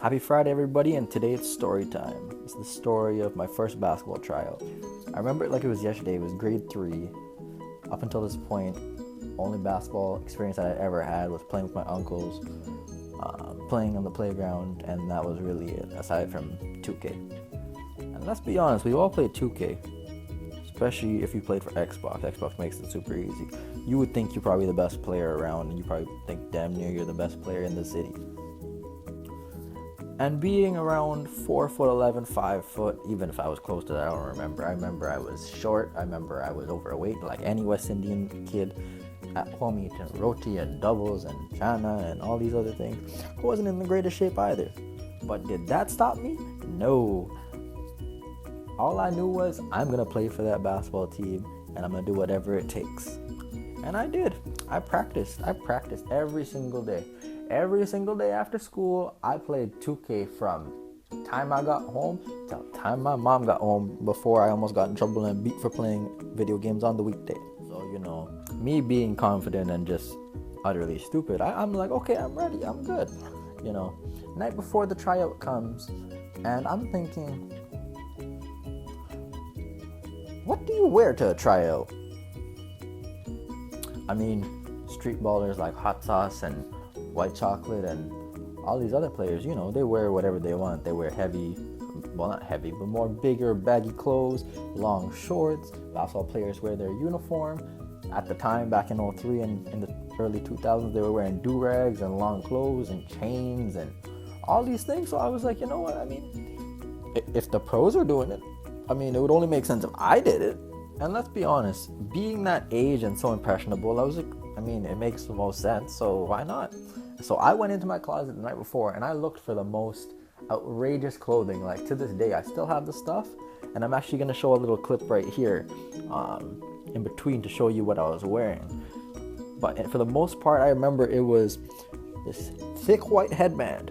Happy Friday, everybody, and today it's story time. It's the story of my first basketball tryout. I remember it like it was yesterday. It was grade 3. Up until this point, only basketball experience that I ever had was playing with my uncles, playing on the playground, and that was really it, aside from 2K. And let's be honest, we all played 2K, especially if you played for Xbox. Xbox makes it super easy. You would think you're probably the best player around, and you probably think damn near you're the best player in the city. And being around 4'11", 5 foot, even if I was close to that, I don't remember. I remember I was short. I remember I was overweight, like any West Indian kid at home eating roti and doubles and chana and all these other things. I wasn't in the greatest shape either. But did that stop me? No. All I knew was I'm going to play for that basketball team and I'm going to do whatever it takes. And I did. I practiced every single day. Every single day after school, I played 2K from time I got home till time my mom got home before I almost got in trouble and beat for playing video games on the weekday. So, me being confident and just utterly stupid, I'm like, okay, I'm ready, I'm good. Night before the tryout comes, and I'm thinking, what do you wear to a tryout? I mean, street ballers like hot sauce and white chocolate and all these other players, they wear whatever they want. They wear heavy, well, not heavy, but more bigger, baggy clothes, long shorts. Basketball players wear their uniform. At the time, back in 03 and in the early 2000s, they were wearing do-rags and long clothes and chains and all these things. So I was like, you know what? I mean, if the pros are doing it, it would only make sense if I did it. And let's be honest, being that age and so impressionable, I was like, it makes the most sense, so why not? So I went into my closet the night before and I looked for the most outrageous clothing. Like, to this day, I still have the stuff, and I'm actually going to show a little clip right here in between to show you what I was wearing. But for the most part, I remember it was this thick white headband,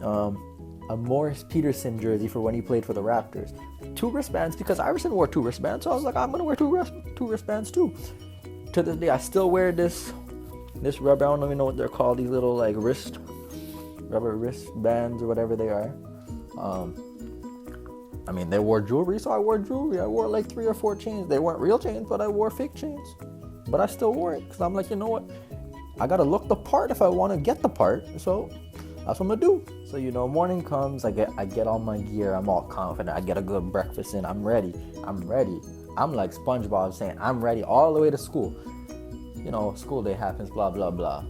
a Morris Peterson jersey for when he played for the Raptors, 2 wristbands, because Iverson wore 2 wristbands, so I was like, I'm going to wear 2 wristbands too. To this day, I still wear this rubber. I don't even know what they're called. These little like rubber wristbands or whatever they are. They wore jewelry, so I wore jewelry. I wore like 3 or 4 chains. They weren't real chains, but I wore fake chains. But I still wore it because I'm like, you know what? I gotta look the part if I want to get the part. So that's what I'm gonna do. So morning comes. I get all my gear. I'm all confident. I get a good breakfast in. I'm ready. I'm like SpongeBob saying, I'm ready all the way to school. School day happens, blah, blah, blah.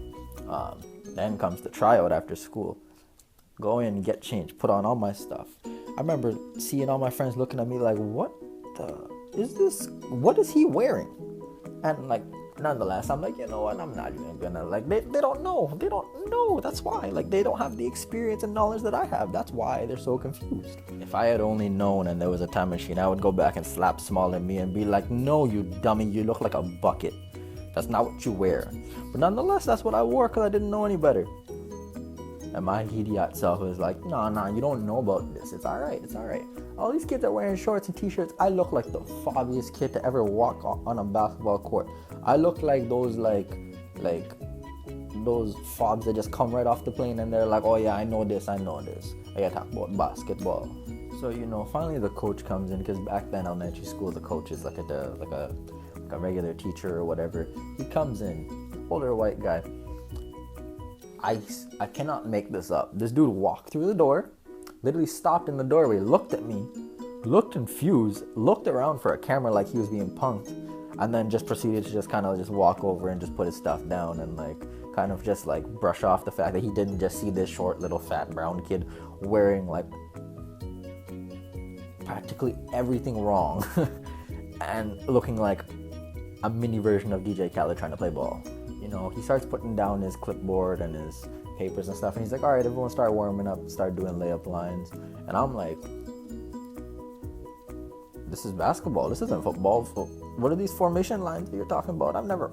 Then comes the tryout after school. Go in, get changed, put on all my stuff. I remember seeing all my friends looking at me like, what is he wearing? And nonetheless, I'm like, you know what, I'm not even gonna, they don't know, that's why, they don't have the experience and knowledge that I have, that's why they're so confused. If I had only known and there was a time machine, I would go back and slap smaller me and be like, no, you dummy, you look like a bucket, that's not what you wear. But nonetheless, that's what I wore because I didn't know any better. And my idiot self was like, nah, you don't know about this. It's all right. All these kids are wearing shorts and t-shirts. I look like the foggiest kid to ever walk on a basketball court. I look like those those fobs that just come right off the plane and they're like, oh yeah, I know this. I gotta talk about basketball. So finally the coach comes in, because back then elementary school the coach is like a regular teacher or whatever. He comes in, older white guy. I cannot make this up. This dude walked through the door, literally stopped in the doorway, looked at me, looked confused, looked around for a camera like he was being punked, and then just proceeded to just kind of just walk over and just put his stuff down and kind of just brush off the fact that he didn't just see this short little fat brown kid wearing practically everything wrong and looking like a mini version of DJ Khaled trying to play ball. He starts putting down his clipboard and his papers and stuff, and he's like, all right, everyone start warming up, start doing layup lines. And I'm like, this is basketball, this isn't football. What are these formation lines that you're talking about? I've never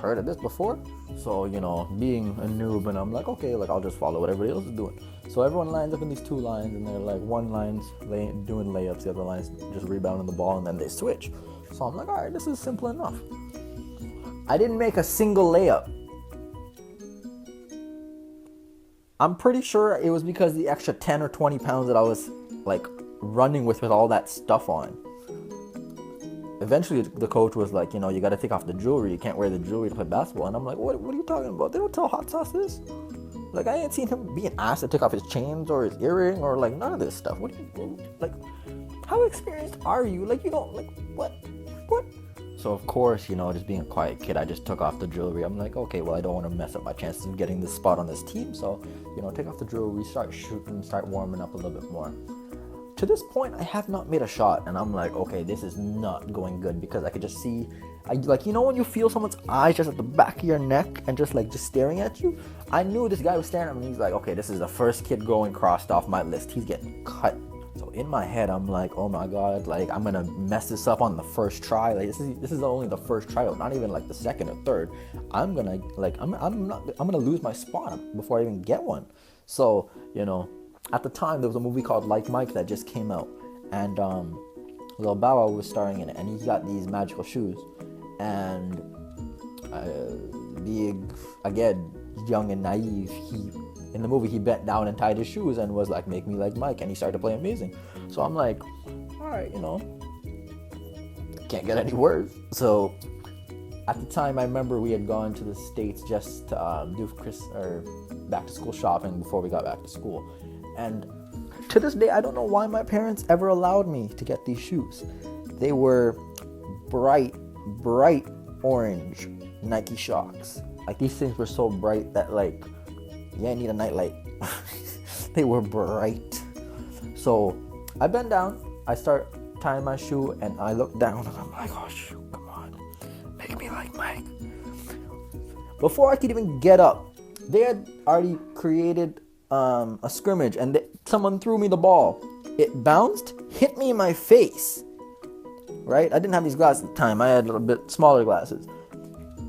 heard of this before. So, being a noob, and I'm like, okay, I'll just follow what everybody else is doing. So everyone lines up in these 2 lines, and they're one line's doing layups, the other line's just rebounding the ball, and then they switch. So I'm like, all right, this is simple enough. I didn't make a single layup. I'm pretty sure it was because the extra 10 or 20 pounds that I was like running with all that stuff on. Eventually, the coach was like, you got to take off the jewelry. You can't wear the jewelry to play basketball. And I'm like, what are you talking about? They don't tell Hot Sauce this. Like, I ain't seen him being asked to take off his chains or his earring or like none of this stuff. What do you, like, how experienced are you? Like, you don't, like, what? So, of course, just being a quiet kid, I just took off the jewelry. I'm like, okay, well, I don't want to mess up my chances of getting this spot on this team. So, take off the jewelry, start shooting, start warming up a little bit more. To this point, I have not made a shot, and I'm like, okay, this is not going good because I could just see, when you feel someone's eyes just at the back of your neck and just staring at you? I knew this guy was staring at me. He's like, okay, this is the first kid going crossed off my list. He's getting cut. So in my head, I'm like, oh my God, like I'm gonna mess this up on the first try. Like this is only the first tryout, not even like the second or third. I'm gonna lose my spot before I even get one. So at the time, there was a movie called Like Mike that just came out, and Lil Bow Wow was starring in it, and he got these magical shoes, and being again young and naive, in the movie he bent down and tied his shoes and was like, make me like Mike, and he started to play amazing. So I'm like, all right, can't get any worse. So at the time, I remember we had gone to the States just to do back to school shopping before we got back to school. And to this day, I don't know why my parents ever allowed me to get these shoes. They were bright orange Nike Shox. Like, these things were so bright that, like, you didn't need a nightlight. They were bright. So I bend down, I start tying my shoe, and I look down, and I'm like, oh, shoot, come on. Make me like Mike. Before I could even get up, they had already created a scrimmage, and someone threw me the ball. It bounced, hit me in my face. Right? I didn't have these glasses at the time. I had a little bit smaller glasses.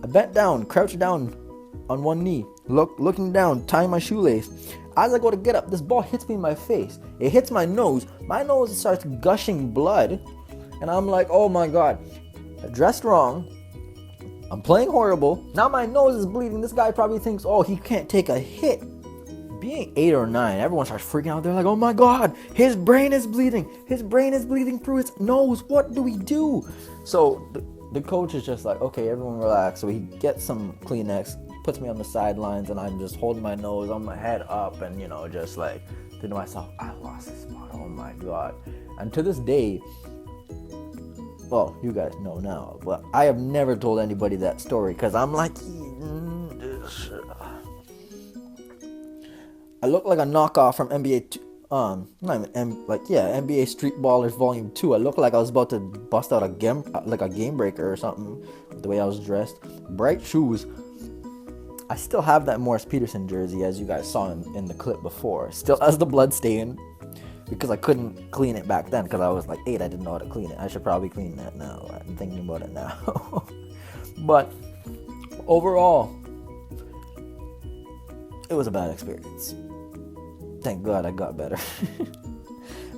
I bent down, crouched down on one knee, looking down, tying my shoelace. As I go to get up, this ball hits me in my face. It hits my nose. My nose starts gushing blood, and I'm like, oh my God, I dressed wrong. I'm playing horrible. Now my nose is bleeding. This guy probably thinks, oh, he can't take a hit. Being 8 or 9, everyone starts freaking out. They're like, oh my God, his brain is bleeding. His brain is bleeding through his nose. What do we do? So the coach is just like, okay, everyone relax. So he gets some Kleenex, puts me on the sidelines, and I'm just holding my nose on my head up and, just like thinking to myself, I lost this spot. Oh my God. And to this day, well, you guys know now, but I have never told anybody that story because I'm like, I look like a knockoff from NBA, NBA Street Ballers Volume 2. I look like I was about to bust out a game breaker or something, the way I was dressed. Bright shoes. I still have that Morris Peterson jersey, as you guys saw in the clip before. Still has the blood stain, because I couldn't clean it back then, because I was like 8, I didn't know how to clean it. I should probably clean that now. I'm thinking about it now. But overall, it was a bad experience. Thank God I got better.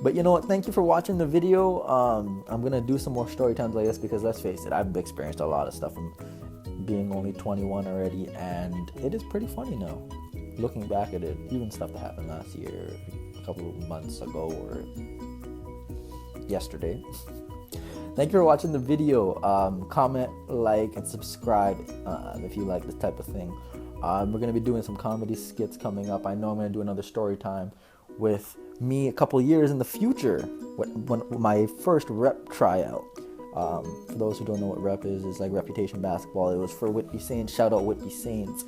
But you know what? Thank you for watching the video. I'm going to do some more story times like this because, let's face it, I've experienced a lot of stuff from being only 21 already, and it is pretty funny now. Looking back at it, even stuff that happened last year, a couple of months ago, or yesterday. Thank you for watching the video. Comment, like, and subscribe if you like this type of thing. We're going to be doing some comedy skits coming up. I know I'm going to do another story time with me a couple years in the future, when my first rep tryout. For those who don't know what rep is, it's like Reputation Basketball. It was for Whitby Saints. Shout out Whitby Saints.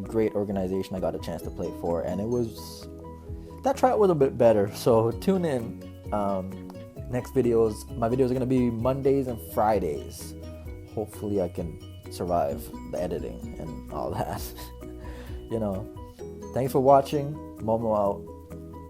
Great organization I got a chance to play for, and that tryout was a bit better. So tune in. Next videos, my videos are going to be Mondays and Fridays. Hopefully I can survive the editing and all that. Thanks for watching. Momo out.